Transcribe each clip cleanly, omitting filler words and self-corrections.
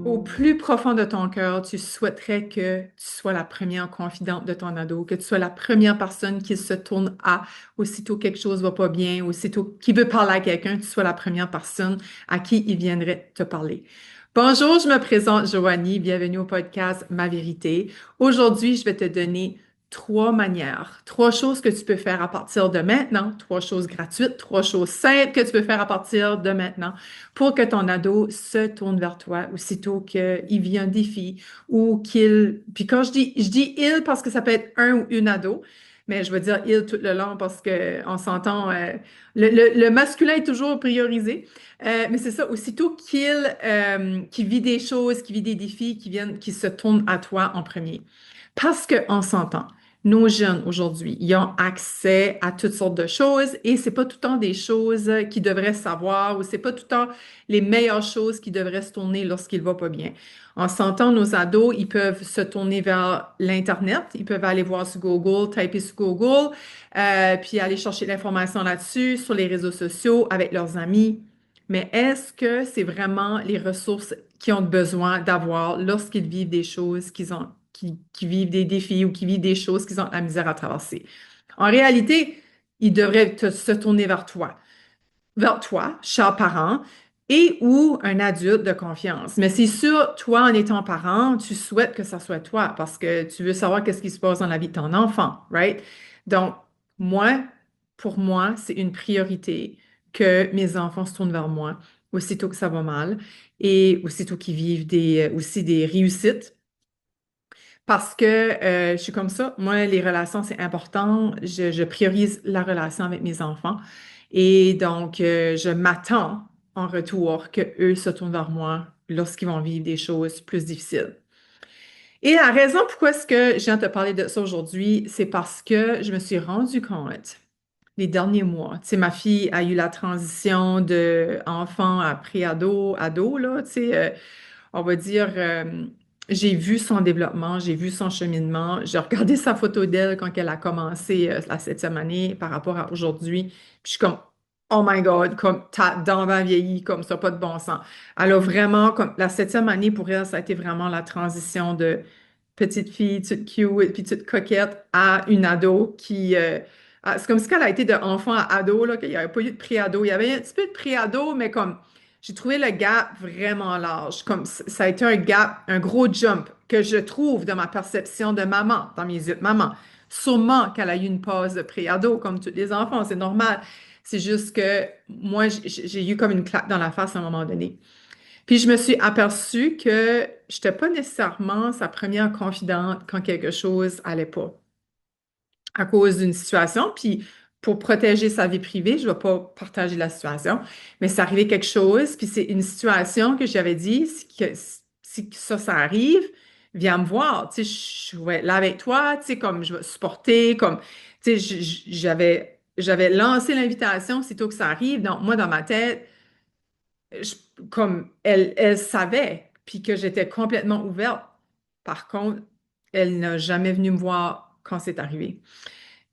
Au plus profond de ton cœur, tu souhaiterais que tu sois la première confidente de ton ado, que tu sois la première personne qui se tourne à aussitôt quelque chose va pas bien, aussitôt qui veut parler à quelqu'un, tu sois la première personne à qui il viendrait te parler. Bonjour, je me présente Joanie, bienvenue au podcast Ma Vérité. Aujourd'hui, je vais te donner trois manières, trois choses que tu peux faire à partir de maintenant, trois choses gratuites, trois choses simples que tu peux faire à partir de maintenant pour que ton ado se tourne vers toi aussitôt qu'il vit un défi ou qu'il... Puis quand je dis il parce que ça peut être un ou une ado, mais je veux dire il tout le long parce que on s'entend, le masculin est toujours priorisé. Mais c'est ça, aussitôt qu'il vit des choses, qu'il vit des défis, qui se tourne à toi en premier. Parce qu'on s'entend. Nos jeunes aujourd'hui, ils ont accès à toutes sortes de choses et c'est pas tout le temps des choses qu'ils devraient savoir ou c'est pas tout le temps les meilleures choses qui devraient se tourner lorsqu'il va pas bien. En s'entend, nos ados, ils peuvent se tourner vers l'Internet, ils peuvent aller voir sur Google, typer sur Google, puis aller chercher l'information là-dessus, sur les réseaux sociaux, avec leurs amis. Mais est-ce que c'est vraiment les ressources qu'ils ont besoin d'avoir lorsqu'ils vivent des choses qui vivent des défis ou qui vivent des choses qu'ils ont de la misère à traverser? En réalité, ils devraient se tourner vers toi, cher parent, et ou un adulte de confiance. Mais c'est sûr, toi, en étant parent, tu souhaites que ça soit toi parce que tu veux savoir qu'est-ce qui se passe dans la vie de ton enfant, right? Donc, moi, pour moi, c'est une priorité que mes enfants se tournent vers moi aussitôt que ça va mal et aussitôt qu'ils vivent aussi des réussites. Parce que je suis comme ça. Moi, les relations, c'est important. Je priorise la relation avec mes enfants. Et donc, je m'attends en retour que eux se tournent vers moi lorsqu'ils vont vivre des choses plus difficiles. Et la raison pourquoi est-ce que je viens te parler de ça aujourd'hui, c'est parce que je me suis rendu compte les derniers mois. Tu sais, ma fille a eu la transition de enfant à pré-ado, ado, là, tu sais, on va dire, j'ai vu son développement, j'ai vu son cheminement, j'ai regardé sa photo d'elle quand elle a commencé la septième année par rapport à aujourd'hui, puis je suis comme, oh my God, comme ta dent va vieillir, comme ça, pas de bon sens. Elle a vraiment, comme la septième année pour elle, ça a été vraiment la transition de petite fille, toute cute, puis toute coquette à une ado c'est comme si elle a été de enfant à ado, là, qu'il n'y avait pas eu de pré-ado. Il y avait un petit peu de pré-ado, mais comme j'ai trouvé le gap vraiment large. Comme ça a été un gap, un gros jump que je trouve de ma perception de maman, dans mes yeux de maman. Sûrement qu'elle a eu une pause de pré-ado, comme tous les enfants, c'est normal. C'est juste que moi, j'ai eu comme une claque dans la face à un moment donné. Puis je me suis aperçue que je n'étais pas nécessairement sa première confidente quand quelque chose allait pas à cause d'une situation. Puis pour protéger sa vie privée, je ne vais pas partager la situation, mais c'est arrivé quelque chose. Puis c'est une situation que j'avais dit, si ça arrive, viens me voir. Tu sais, je vais être là avec toi, tu sais, comme je vais supporter, comme, tu sais, j'avais lancé l'invitation sitôt que ça arrive. Donc moi, dans ma tête, je- comme elle savait, puis que j'étais complètement ouverte. Par contre, elle n'a jamais venu me voir quand c'est arrivé.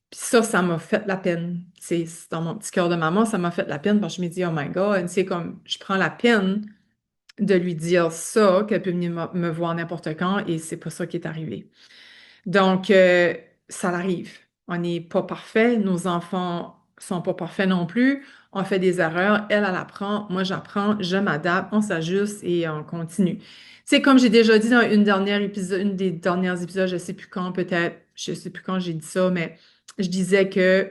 Puis ça m'a fait la peine. C'est dans mon petit cœur de maman, ça m'a fait la peine parce que je me dis, oh my God, c'est comme, je prends la peine de lui dire ça, qu'elle peut venir me voir n'importe quand et c'est pas ça qui est arrivé. Donc, ça l'arrive. On n'est pas parfait. Nos enfants sont pas parfaits non plus. On fait des erreurs. Elle apprend. Moi, j'apprends. Je m'adapte. On s'ajuste et on continue. C'est comme j'ai déjà dit dans une des dernières épisodes, je sais plus quand, peut-être, je sais plus quand j'ai dit ça, mais je disais que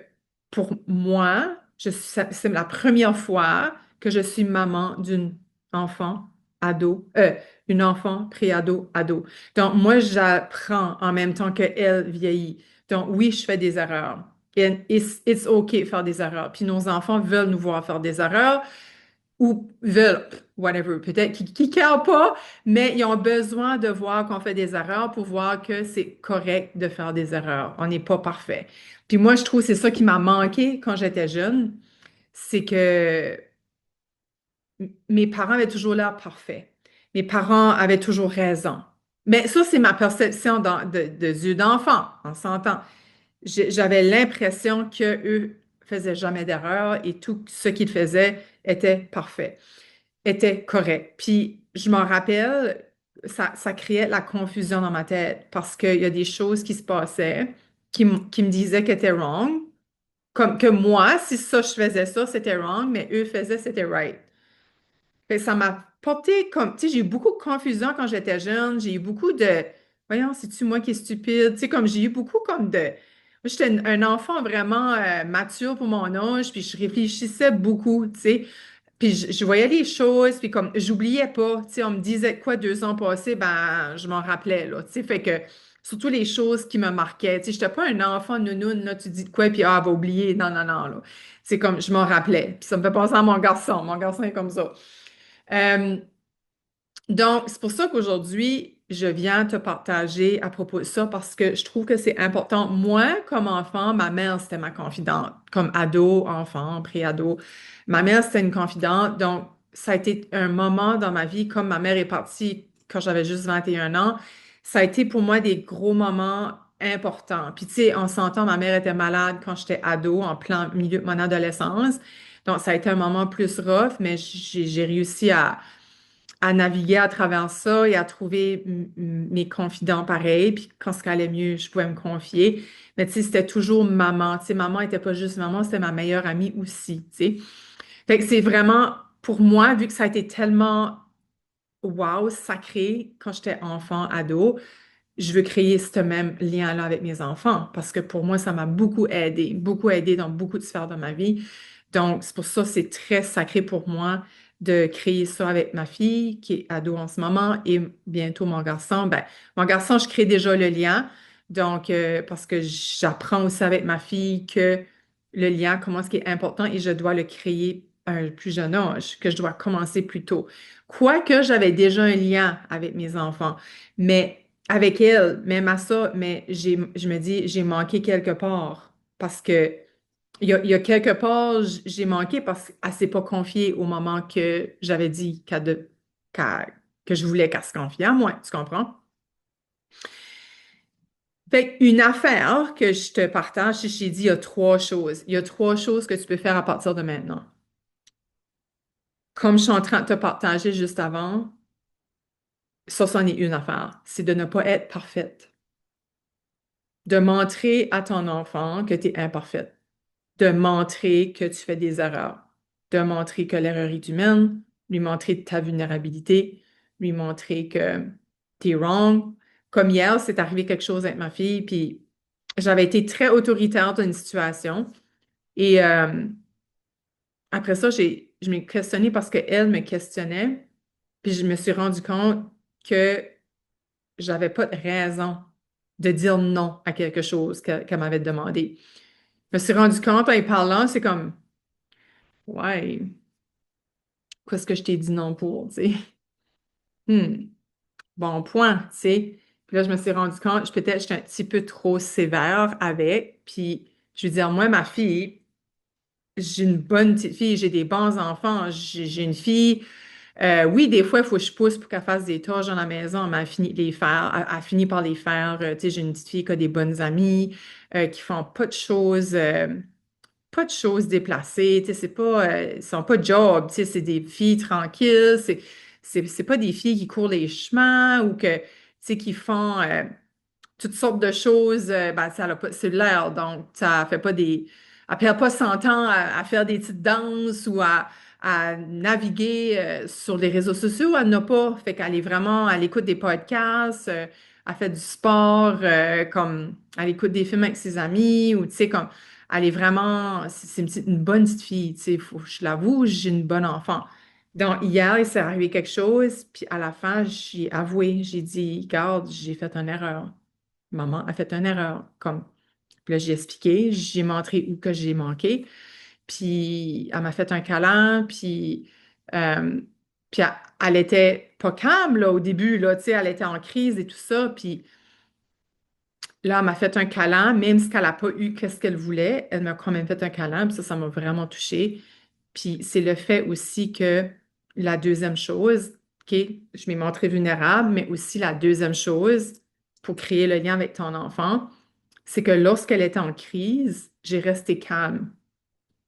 pour moi, c'est la première fois que je suis maman d'une enfant ado, une enfant pré-ado, ado. Donc, moi, j'apprends en même temps qu'elle vieillit. Donc, oui, je fais des erreurs. And it's OK de faire des erreurs. Puis nos enfants veulent nous voir faire des erreurs ou veulent, whatever, peut-être qu'ils ne carent pas, mais ils ont besoin de voir qu'on fait des erreurs pour voir que c'est correct de faire des erreurs. On n'est pas parfait. Puis moi, je trouve que c'est ça qui m'a manqué quand j'étais jeune, c'est que mes parents avaient toujours l'air parfaits. Mes parents avaient toujours raison. Mais ça, c'est ma perception de yeux d'enfant, on s'entend. J'avais l'impression qu'eux faisaient jamais d'erreur et tout ce qu'ils faisaient était parfait, était correct. Puis je m'en rappelle, ça créait la confusion dans ma tête parce qu'il y a des choses qui se passaient qui me disaient qu'elles étaient wrong. Comme que moi, si ça, je faisais ça, c'était wrong, mais eux faisaient, c'était right. Fait que ça m'a porté comme, tu sais, j'ai eu beaucoup de confusion quand j'étais jeune. J'ai eu beaucoup de, voyons, c'est-tu moi qui est stupide? Tu sais, comme j'ai eu beaucoup comme de, moi, j'étais un enfant vraiment mature pour mon âge, puis je réfléchissais beaucoup, tu sais. Puis je voyais les choses, puis comme, j'oubliais pas, tu sais, on me disait quoi 2 ans passés, ben, je m'en rappelais, là, tu sais. Fait que, surtout les choses qui me marquaient, tu sais, j'étais pas un enfant nounoun, là, tu dis de quoi, puis ah, va oublier, non, non, non, là. C'est comme, je m'en rappelais. Puis ça me fait penser à mon garçon est comme ça. Euh, donc, c'est pour ça qu'aujourd'hui, je viens te partager à propos de ça parce que je trouve que c'est important. Moi, comme enfant, ma mère, c'était ma confidente. Comme ado, enfant, pré-ado, ma mère, c'était une confidente. Donc, ça a été un moment dans ma vie, comme ma mère est partie quand j'avais juste 21 ans, ça a été pour moi des gros moments importants. Puis, tu sais, on s'entend, ma mère était malade quand j'étais ado, en plein milieu de mon adolescence. Donc, ça a été un moment plus rough, mais j'ai réussi à naviguer à travers ça et à trouver mes confidents pareils. Puis quand ça allait mieux, je pouvais me confier. Mais tu sais, c'était toujours maman. Tu sais, maman était pas juste maman, c'était ma meilleure amie aussi, tu sais. Fait que c'est vraiment, pour moi, vu que ça a été tellement, wow, sacré quand j'étais enfant, ado, je veux créer ce même lien-là avec mes enfants parce que pour moi, ça m'a beaucoup aidé dans beaucoup de sphères de ma vie. Donc, c'est pour ça que c'est très sacré pour moi de créer ça avec ma fille qui est ado en ce moment et bientôt mon garçon. Ben, mon garçon, je crée déjà le lien. Donc, parce que j'apprends aussi avec ma fille que le lien, comment ce qui est important et je dois le créer à un plus jeune âge, que je dois commencer plus tôt. Quoique j'avais déjà un lien avec mes enfants, mais avec elle, même à ça, mais je me dis, j'ai manqué quelque part parce que il y a quelque part, j'ai manqué parce qu'elle s'est pas confiée au moment que j'avais dit que je voulais qu'elle se confie à moi, tu comprends? Fait une affaire que je te partage, je t'ai dit, il y a 3 choses. Il y a 3 choses que tu peux faire à partir de maintenant. Comme je suis en train de te partager juste avant, ça, c'en est une affaire. C'est de ne pas être parfaite. De montrer à ton enfant que tu es imparfaite. De montrer que tu fais des erreurs, de montrer que l'erreur est humaine, lui montrer ta vulnérabilité, lui montrer que t'es wrong. Comme hier, c'est arrivé quelque chose avec ma fille, puis j'avais été très autoritaire dans une situation. Et après ça, je m'ai questionnée parce qu'elle me questionnait, puis je me suis rendu compte que j'avais pas de raison de dire non à quelque chose qu'elle m'avait demandé. Je me suis rendu compte en y parlant, c'est comme, ouais, qu'est-ce que je t'ai dit non pour, tu sais? Hmm, bon point, tu sais. Puis là, je me suis rendu compte, peut-être j'étais un petit peu trop sévère avec. Puis, je veux dire, moi, ma fille, j'ai une bonne petite fille, j'ai des bons enfants, j'ai une fille. Oui, des fois, il faut que je pousse pour qu'elle fasse des tâches dans la maison, mais elle finit de les faire, elle finit par les faire. Tu sais, j'ai une petite fille qui a des bonnes amies, qui font pas de choses déplacées, tu sais, c'est pas, ils sont pas job, tu sais, c'est des filles tranquilles, c'est pas des filles qui courent les chemins ou que, tu sais, qui font toutes sortes de choses, ben, ça a pas de cellulaire, donc ça fait pas elle perd pas son temps à faire des petites danses ou à naviguer sur les réseaux sociaux, elle n'a pas, fait qu'elle est vraiment, elle écoute des podcasts, elle fait du sport, comme, elle écoute des films avec ses amis ou, tu sais, comme, elle est vraiment, c'est une bonne petite fille, tu sais, je l'avoue, j'ai une bonne enfant. Donc, hier, il s'est arrivé quelque chose, puis à la fin, j'ai avoué, j'ai dit, regarde, j'ai fait une erreur. Maman a fait une erreur. Comme, puis là, j'ai expliqué, j'ai montré où que j'ai manqué. Puis elle m'a fait un câlin, euh, puis elle était pas calme là, au début, là, tu sais, elle était en crise et tout ça. Puis là, elle m'a fait un câlin, même si elle n'a pas eu qu'est-ce qu'elle voulait, elle m'a quand même fait un câlin, puis ça m'a vraiment touchée. Puis c'est le fait aussi que la deuxième chose, OK, je m'ai montrée vulnérable, mais aussi la deuxième chose pour créer le lien avec ton enfant, c'est que lorsqu'elle était en crise, j'ai resté calme.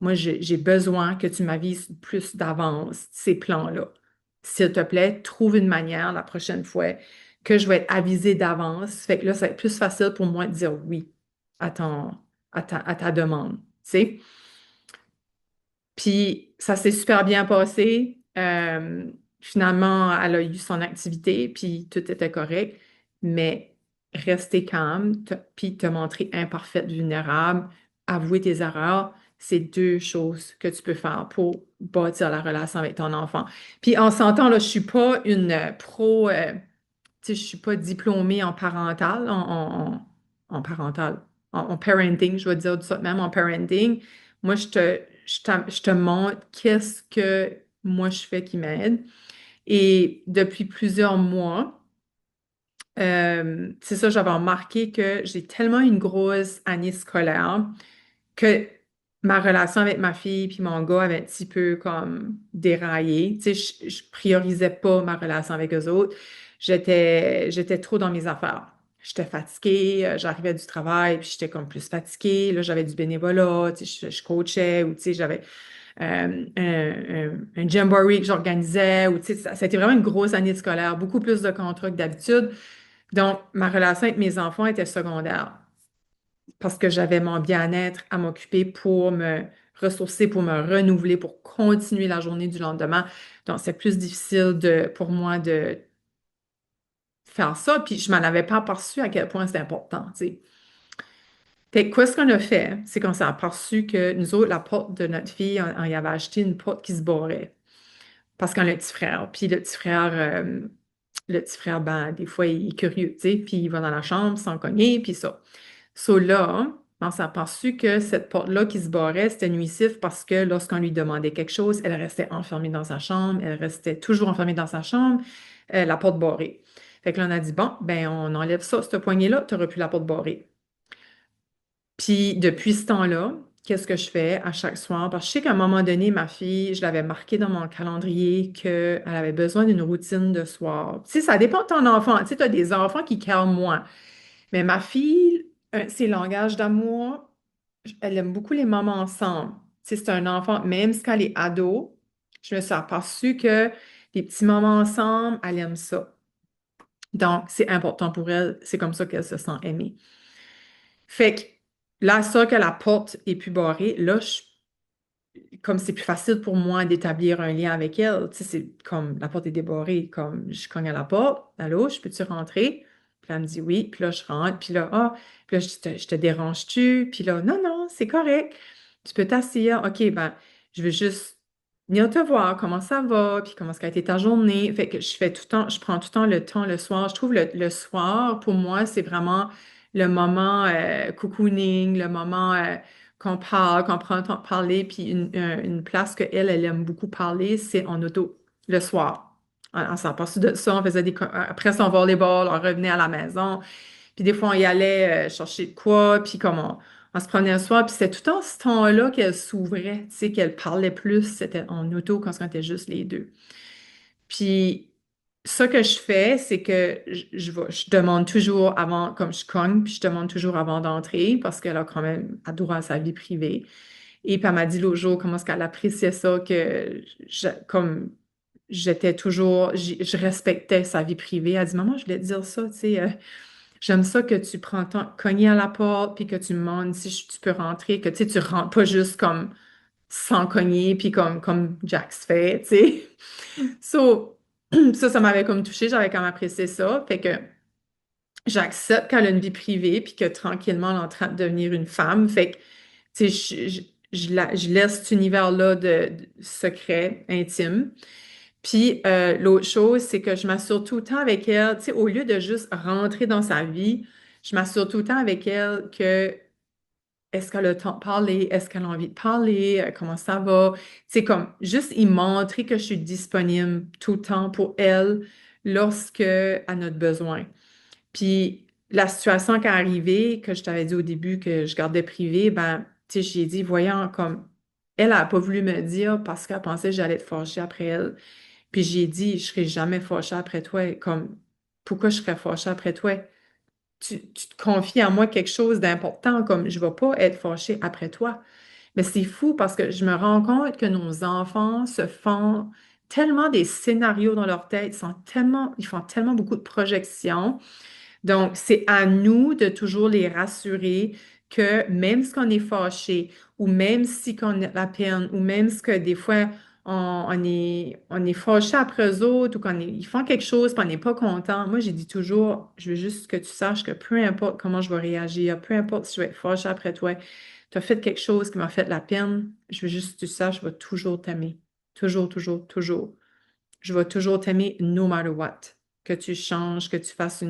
Moi, j'ai besoin que tu m'avises plus d'avance ces plans-là. S'il te plaît, trouve une manière la prochaine fois que je vais être avisée d'avance. Fait que là, ça va être plus facile pour moi de dire oui à à ta demande. Tu sais? Puis ça s'est super bien passé. Finalement, elle a eu son activité, puis tout était correct. Mais rester calme, puis te montrer imparfaite, vulnérable, avouer tes erreurs, c'est deux choses que tu peux faire pour bâtir la relation avec ton enfant. Puis en s'entend, là, je suis pas une pro, tu sais, je suis pas diplômée en parental, en parental, en parenting, je vais dire ça de même, en parenting. Moi, je te montre qu'est-ce que moi je fais qui m'aide. Et depuis plusieurs mois, c'est ça, j'avais remarqué que j'ai tellement une grosse année scolaire que ma relation avec ma fille puis mon gars avait un petit peu comme déraillé. Tu sais, je priorisais pas ma relation avec eux autres. J'étais trop dans mes affaires. J'étais fatiguée, j'arrivais du travail, puis j'étais comme plus fatiguée. Là, j'avais du bénévolat, tu sais, je coachais, ou tu sais, j'avais un jamboree que j'organisais, ou tu sais, ça a été vraiment une grosse année scolaire, beaucoup plus de contrats que d'habitude. Donc, ma relation avec mes enfants était secondaire parce que j'avais mon bien-être à m'occuper pour me ressourcer, pour me renouveler, pour continuer la journée du lendemain. Donc, c'est plus difficile pour moi de faire ça, puis je m'en avais pas aperçu à quel point c'était important, tu sais. Fait que quoi, ce qu'on a fait, c'est qu'on s'est aperçu que nous autres, la porte de notre fille, on y avait acheté une porte qui se barrait parce qu'on a un petit frère. Puis le petit frère, ben, des fois, il est curieux, tu sais, puis il va dans la chambre sans cogner, puis ça. So là, on s'est aperçu que cette porte-là qui se barrait, c'était nuisif parce que lorsqu'on lui demandait quelque chose, elle restait enfermée dans sa chambre, elle restait toujours enfermée dans sa chambre, la porte barrée. Fait que là, on a dit, bon, ben, on enlève ça, cette poignée-là, tu n'auras plus la porte barrée. Puis depuis ce temps-là, qu'est-ce que je fais à chaque soir? Parce que je sais qu'à un moment donné, ma fille, je l'avais marqué dans mon calendrier qu'elle avait besoin d'une routine de soir. Tu sais, ça dépend de ton enfant. Tu sais, tu as des enfants qui calment moins. Mais ma fille, ses langages d'amour, elle aime beaucoup les moments ensemble. Tu sais, c'est un enfant, même si elle est ado, je me suis aperçue que les petits moments ensemble, elle aime ça. Donc, c'est important pour elle. C'est comme ça qu'elle se sent aimée. Fait que là, ça que la porte est plus barrée, là, comme c'est plus facile pour moi d'établir un lien avec elle, tu sais, c'est comme la porte est débarrée, comme je cogne à la porte, allô, je peux-tu rentrer? Puis là, elle me dit oui, puis là, je rentre, puis là, ah, puis là, je te dérange-tu? Puis là, non, non, c'est correct, tu peux t'asseoir, ok, ben, je veux juste venir te voir, comment ça va, puis comment ça a été ta journée. Fait que je fais tout le temps, je prends tout le temps le soir. Je trouve le soir, pour moi, c'est vraiment le moment cocooning, le moment qu'on parle, qu'on prend le temps de parler, puis une place elle aime beaucoup parler, c'est en auto, le soir. On s'en passe de ça, on faisait après son volleyball, on revenait à la maison, puis des fois on y allait chercher de quoi, puis comme on se prenait le soir, puis c'était tout en ce temps-là qu'elle s'ouvrait, tu sais, qu'elle parlait plus, c'était en auto quand on était juste les deux. Puis, ça que je fais, c'est que je demande toujours avant, comme je cogne, puis je demande toujours avant d'entrer parce qu'elle a quand même a droit à sa vie privée. Et puis, elle m'a dit l'autre jour comment est-ce qu'elle appréciait ça, que comme j'étais toujours, je respectais sa vie privée. Elle dit, Maman, je voulais te dire ça, tu sais, j'aime ça que tu prends ton cogner à la porte, puis que tu me demandes si tu peux rentrer, que tu sais, tu rentres pas juste comme sans cogner, puis comme Jax fait, tu sais. So, ça m'avait comme touchée, j'avais quand même apprécié ça. Fait que j'accepte qu'elle a une vie privée, puis que tranquillement, elle est en train de devenir une femme. Fait que, tu sais, je laisse cet univers-là de secret, intime. Puis l'autre chose, c'est que je m'assure tout le temps avec elle, tu sais, au lieu de juste rentrer dans sa vie, je m'assure tout le temps avec elle que est-ce qu'elle a le temps de parler? Est-ce qu'elle a envie de parler? Comment ça va? C'est comme juste y montrer que je suis disponible tout le temps pour elle lorsque elle a notre besoin. Puis la situation qui est arrivée, que je t'avais dit au début que je gardais privé, ben, tu sais, j'ai dit, voyons, comme elle n'a pas voulu me dire parce qu'elle pensait que j'allais être fâchée après elle. Puis j'ai dit, je serai jamais fâchée après toi. Comme, pourquoi je serais fâchée après toi? Tu te confies à moi quelque chose d'important, comme je ne vais pas être fâchée après toi. Mais c'est fou parce que je me rends compte que nos enfants se font tellement des scénarios dans leur tête, ils font tellement beaucoup de projections. Donc, c'est à nous de toujours les rassurer que même si on est fâché ou même si on a la peine ou même si que des fois on est fâché après eux autres ou ils font quelque chose et on n'est pas content. Moi, j'ai dit toujours, je veux juste que tu saches que peu importe comment je vais réagir, peu importe si je vais être fâché après toi, tu as fait quelque chose qui m'a fait de la peine, je veux juste que tu saches, je vais toujours t'aimer. Toujours, toujours, toujours. Je vais toujours t'aimer no matter what. Que tu changes, que tu fasses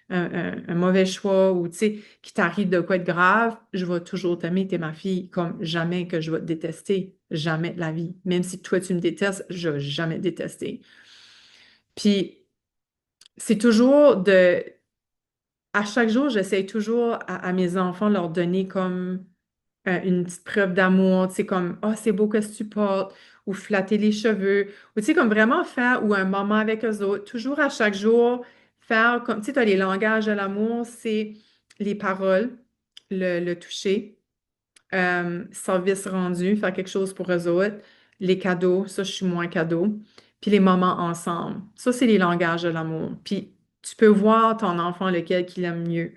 un mauvais choix ou, tu sais, qu'il t'arrive de quoi de grave, je vais toujours t'aimer, t'es ma fille, comme jamais que je vais te détester. Jamais de la vie. Même si toi, tu me détestes, je vais jamais te détester. Puis, c'est toujours à chaque jour, j'essaie toujours à mes enfants de leur donner comme une petite preuve d'amour, tu sais, comme, oh, c'est beau que tu portes, ou flatter les cheveux, ou tu sais, comme vraiment faire, ou un moment avec eux autres, toujours à chaque jour, faire comme, tu sais, tu as les langages de l'amour, c'est les paroles, le toucher, service rendu, faire quelque chose pour eux autres, les cadeaux, ça, je suis moins cadeau, puis les moments ensemble. Ça, c'est les langages de l'amour. Puis tu peux voir ton enfant lequel qu'il aime mieux.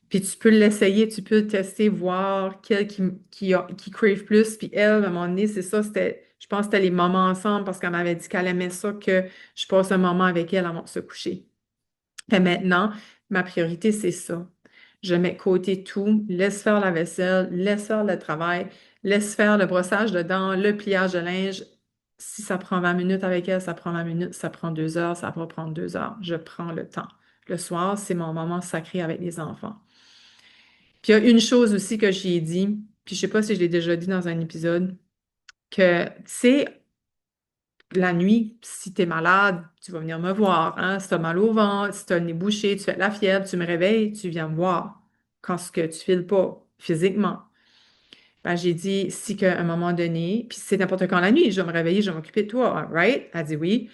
Puis tu peux l'essayer, tu peux le tester, voir quel qui crave plus. Puis elle, à un moment donné, c'est ça, je pense que c'était les moments ensemble parce qu'elle m'avait dit qu'elle aimait ça, que je passe un moment avec elle avant de se coucher. Et maintenant, ma priorité, c'est ça. Je mets de côté tout, laisse faire la vaisselle, laisse faire le travail, laisse faire le brossage de dents, le pliage de linge. Si ça prend 20 minutes avec elle, ça prend 20 minutes, ça prend 2 heures, ça va prendre 2 heures. Je prends le temps. Le soir, c'est mon moment sacré avec les enfants. Puis il y a une chose aussi que j'ai dit, puis je sais pas si je l'ai déjà dit dans un épisode, que, tu sais, la nuit, si tu es malade, tu vas venir me voir, hein? Si tu as mal au ventre, si tu as le nez bouché, tu fais de la fièvre, tu me réveilles, tu viens me voir quand ce que tu files pas physiquement. Ben, j'ai dit, si qu'à un moment donné, puis c'est n'importe quand la nuit, je vais me réveiller, je vais m'occuper de toi, right? Elle dit oui.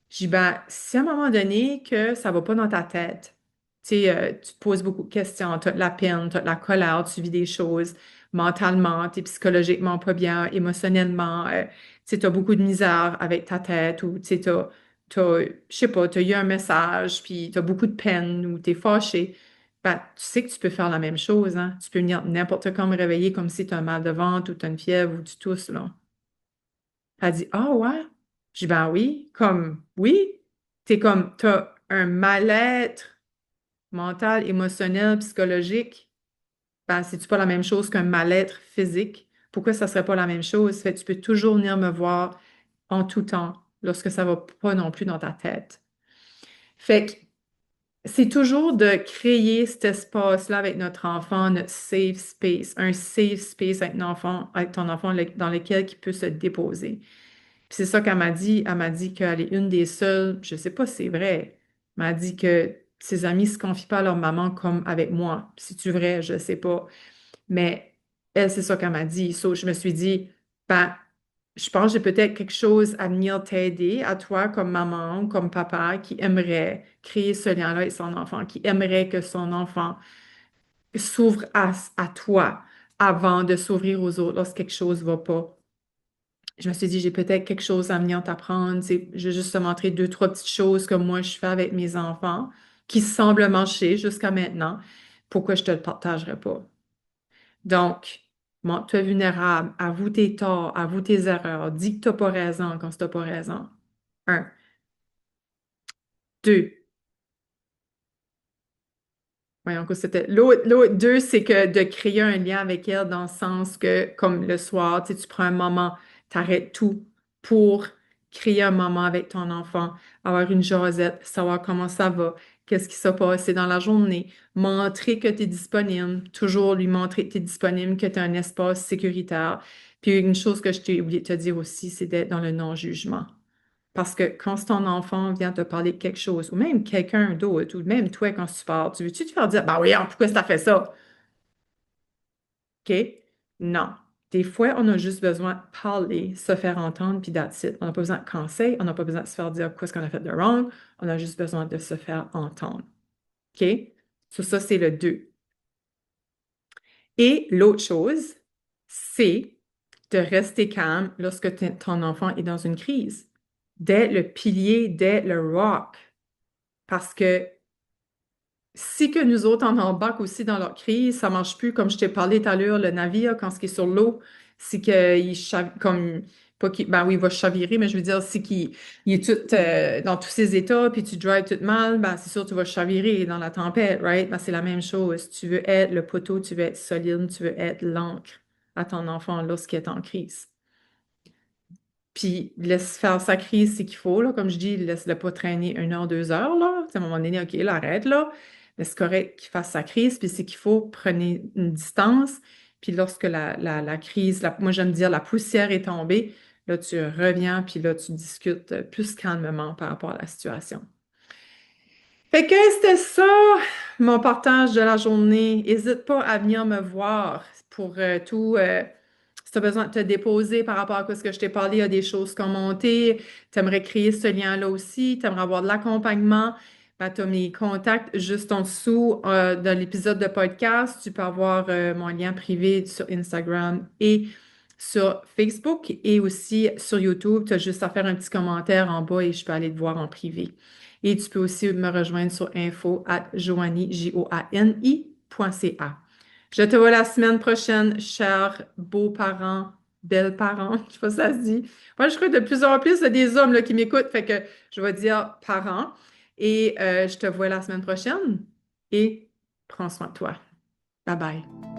J'ai dit, ben, si à un moment donné que ça va pas dans ta tête, tu sais, tu te poses beaucoup de questions, tu as de la peine, tu as de la colère, tu vis des choses mentalement, tu es psychologiquement pas bien, émotionnellement, tu sais, tu as beaucoup de misère avec ta tête ou, tu sais, je sais pas, tu as eu un message, puis tu as beaucoup de peine ou tu es fâché, ben, tu sais que tu peux faire la même chose, hein? Tu peux venir n'importe quand me réveiller comme si tu as un mal de ventre ou tu as une fièvre ou tu tousses, là. Elle dit, ah ouais? J'ai dit, ben oui, comme, oui, t'as un mal-être mental, émotionnel, psychologique. Ben, c'est-tu pas la même chose qu'un mal-être physique? Pourquoi ça serait pas la même chose? Fait que tu peux toujours venir me voir en tout temps lorsque ça va pas non plus dans ta tête. Fait que c'est toujours de créer cet espace-là avec notre enfant, notre safe space, un safe space avec ton enfant dans lequel il peut se déposer. Puis c'est ça qu'elle m'a dit. Elle m'a dit qu'elle est une des seules, je sais pas si c'est vrai, mais elle m'a dit que ses amis se confient pas à leur maman comme avec moi. C'est-tu vrai? Je sais pas. Mais elle, c'est ça qu'elle m'a dit. So, je me suis dit, ben, je pense que j'ai peut-être quelque chose à venir t'aider, à toi comme maman, comme papa, qui aimerait créer ce lien-là avec son enfant, qui aimerait que son enfant s'ouvre à toi avant de s'ouvrir aux autres lorsque quelque chose va pas. Je me suis dit, j'ai peut-être quelque chose à venir t'apprendre. Tu sais, je vais juste te montrer deux, trois petites choses que moi, je fais avec mes enfants qui semblent marcher jusqu'à maintenant. Pourquoi je te le partagerais pas? Donc, montre-toi vulnérable, avoue tes torts, avoue tes erreurs, dis que tu n'as pas raison quand tu n'as pas raison. Un. Deux. Voyons que c'était. L'autre deux, c'est que de créer un lien avec elle dans le sens que, comme le soir, tu sais, tu prends un moment, tu arrêtes tout pour créer un moment avec ton enfant, avoir une jasette, savoir comment ça va, qu'est-ce qui s'est passé dans la journée, montrer que tu es disponible, toujours lui montrer que tu es disponible, que tu as un espace sécuritaire. Puis une chose que je t'ai oublié de te dire aussi, c'est d'être dans le non-jugement. Parce que quand ton enfant vient te parler de quelque chose, ou même quelqu'un d'autre, ou même toi quand tu parles, tu veux-tu te faire dire, bah oui, hein, pourquoi ça fait ça? OK? Non. Des fois, on a juste besoin de parler, se faire entendre, puis that's it. On n'a pas besoin de conseils, on n'a pas besoin de se faire dire quoi ce qu'on a fait de wrong, on a juste besoin de se faire entendre. OK? Ça, c'est le 2. Et l'autre chose, c'est de rester calme lorsque ton enfant est dans une crise. Dès le pilier, dès le rock. Parce que si que nous autres on embarque aussi dans leur crise, ça marche plus, comme je t'ai parlé tout à l'heure, le navire, quand il est sur l'eau, c'est qu'il comme pas qu'il, ben oui, il va chavirer, mais je veux dire, c'est qu'il est tout dans tous ses états, puis tu drives tout mal, ben c'est sûr tu vas chavirer dans la tempête, right? Ben, c'est la même chose. Tu veux être le poteau, tu veux être solide, tu veux être l'ancre à ton enfant lorsqu'il est en crise. Puis laisse faire sa crise, c'est qu'il faut, là, comme je dis, laisse-le pas traîner 1 heure, 2 heures, là. À un moment donné, OK, là, arrête, là. Mais c'est correct qu'il fasse sa crise, puis c'est qu'il faut prenez une distance. Puis lorsque la crise, moi j'aime dire la poussière est tombée, là, tu reviens, puis là, tu discutes plus calmement par rapport à la situation. Fait que c'était ça, mon partage de la journée. N'hésite pas à venir me voir pour tout. Si tu as besoin de te déposer par rapport à ce que je t'ai parlé, il y a des choses qui ont monté. Tu aimerais créer ce lien-là aussi. Tu aimerais avoir de l'accompagnement. Ben, tu as mes contacts juste en dessous de l'épisode de podcast. Tu peux avoir mon lien privé sur Instagram et sur Facebook et aussi sur YouTube. Tu as juste à faire un petit commentaire en bas et je peux aller te voir en privé. Et tu peux aussi me rejoindre sur info@joanie, joani.ca. Je te vois la semaine prochaine, chers beaux-parents, belles-parents, je sais pas si ça se dit. Moi, je crois que de plus en plus, il y a des hommes là, qui m'écoutent, fait que je vais dire parents. Et je te vois la semaine prochaine et prends soin de toi. Bye bye.